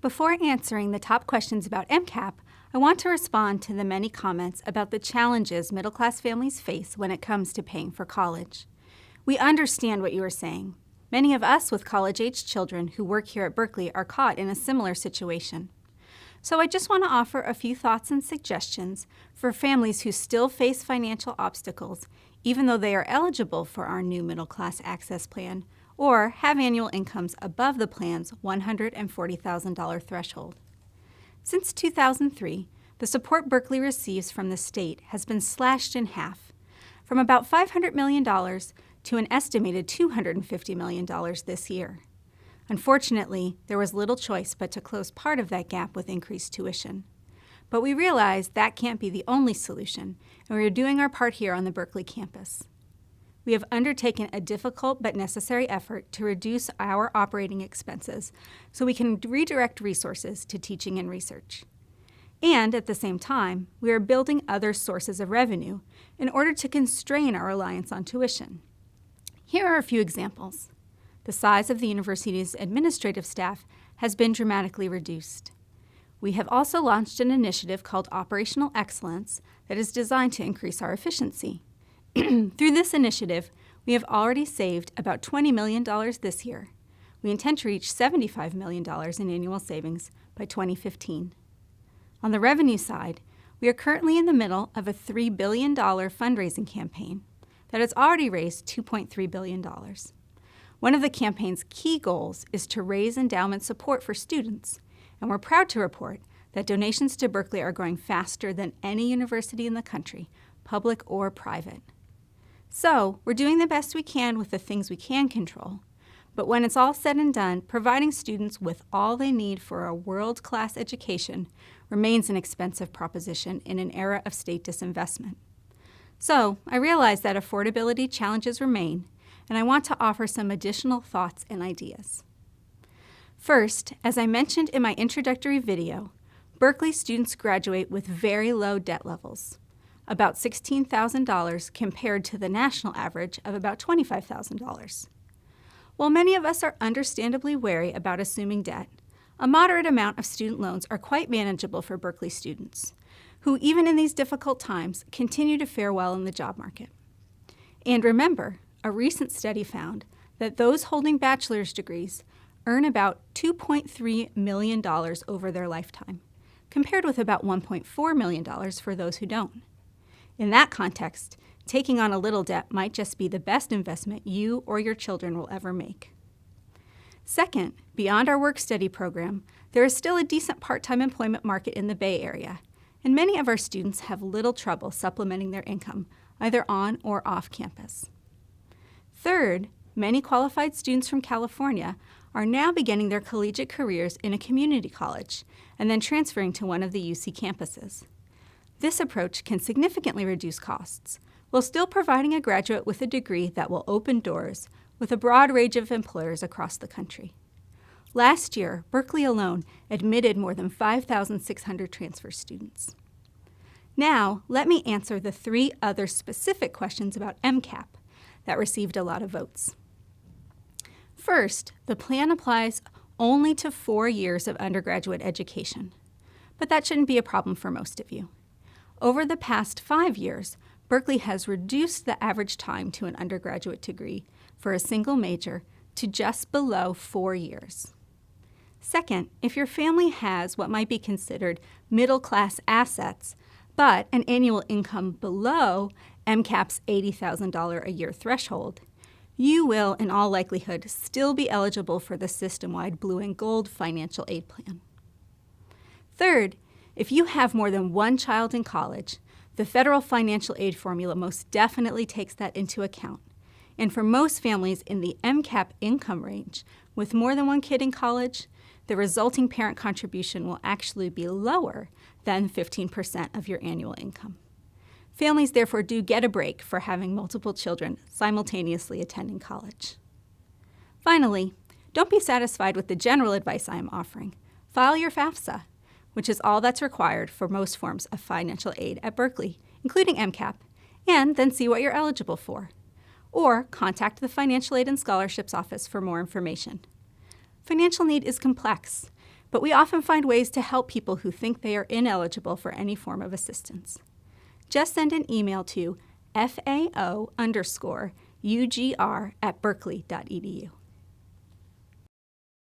Before answering the top questions about MCAP, I want to respond to the many comments about the challenges middle-class families face when it comes to paying for college. We understand what you are saying. Many of us with college-age children who work here at Berkeley are caught in a similar situation. So I just want to offer a few thoughts and suggestions for families who still face financial obstacles, even though they are eligible for our new middle-class access plan or have annual incomes above the plan's $140,000 threshold. Since 2003, the support Berkeley receives from the state has been slashed in half, from about $500 million to an estimated $250 million this year. Unfortunately, there was little choice but to close part of that gap with increased tuition. But we realize that can't be the only solution, and we are doing our part here on the Berkeley campus. We have undertaken a difficult but necessary effort to reduce our operating expenses so we can redirect resources to teaching and research. And at the same time, we are building other sources of revenue in order to constrain our reliance on tuition. Here are a few examples. The size of the university's administrative staff has been dramatically reduced. We have also launched an initiative called Operational Excellence that is designed to increase our efficiency. Through this initiative, we have already saved about $20 million this year. We intend to reach $75 million in annual savings by 2015. On the revenue side, we are currently in the middle of a $3 billion fundraising campaign that has already raised $2.3 billion. One of the campaign's key goals is to raise endowment support for students, and we're proud to report that donations to Berkeley are growing faster than any university in the country, public or private. So, we're doing the best we can with the things we can control, but when it's all said and done, providing students with all they need for a world-class education remains an expensive proposition in an era of state disinvestment. So, I realize that affordability challenges remain, and I want to offer some additional thoughts and ideas. First, as I mentioned in my introductory video, Berkeley students graduate with very low debt levels, about $16,000 compared to the national average of about $25,000. While many of us are understandably wary about assuming debt, a moderate amount of student loans are quite manageable for Berkeley students, who even in these difficult times continue to fare well in the job market. And remember, a recent study found that those holding bachelor's degrees earn about $2.3 million over their lifetime, compared with about $1.4 million for those who don't. In that context, taking on a little debt might just be the best investment you or your children will ever make. Second, beyond our work-study program, there is still a decent part-time employment market in the Bay Area, and many of our students have little trouble supplementing their income, either on or off campus. Third, many qualified students from California are now beginning their collegiate careers in a community college and then transferring to one of the UC campuses. This approach can significantly reduce costs, while still providing a graduate with a degree that will open doors with a broad range of employers across the country. Last year, Berkeley alone admitted more than 5,600 transfer students. Now, let me answer the three other specific questions about MCAP that received a lot of votes. First, the plan applies only to 4 years of undergraduate education, but that shouldn't be a problem for most of you. Over the past 5 years, Berkeley has reduced the average time to an undergraduate degree for a single major to just below 4 years. Second, if your family has what might be considered middle-class assets, but an annual income below MCAP's $80,000 a year threshold, you will, in all likelihood, still be eligible for the system-wide Blue and Gold financial aid plan. Third, if you have more than one child in college, the federal financial aid formula most definitely takes that into account. And for most families in the MCAP income range, with more than one kid in college, the resulting parent contribution will actually be lower than 15% of your annual income. Families therefore do get a break for having multiple children simultaneously attending college. Finally, don't be satisfied with the general advice I am offering. File your FAFSA, which is all that's required for most forms of financial aid at Berkeley, including MCAP, and then see what you're eligible for. Or contact the Financial Aid and Scholarships Office for more information. Financial need is complex, but but we often find ways to help people who think they are ineligible for any form of assistance. Just send an email to FAO_UGR@berkeley.edu.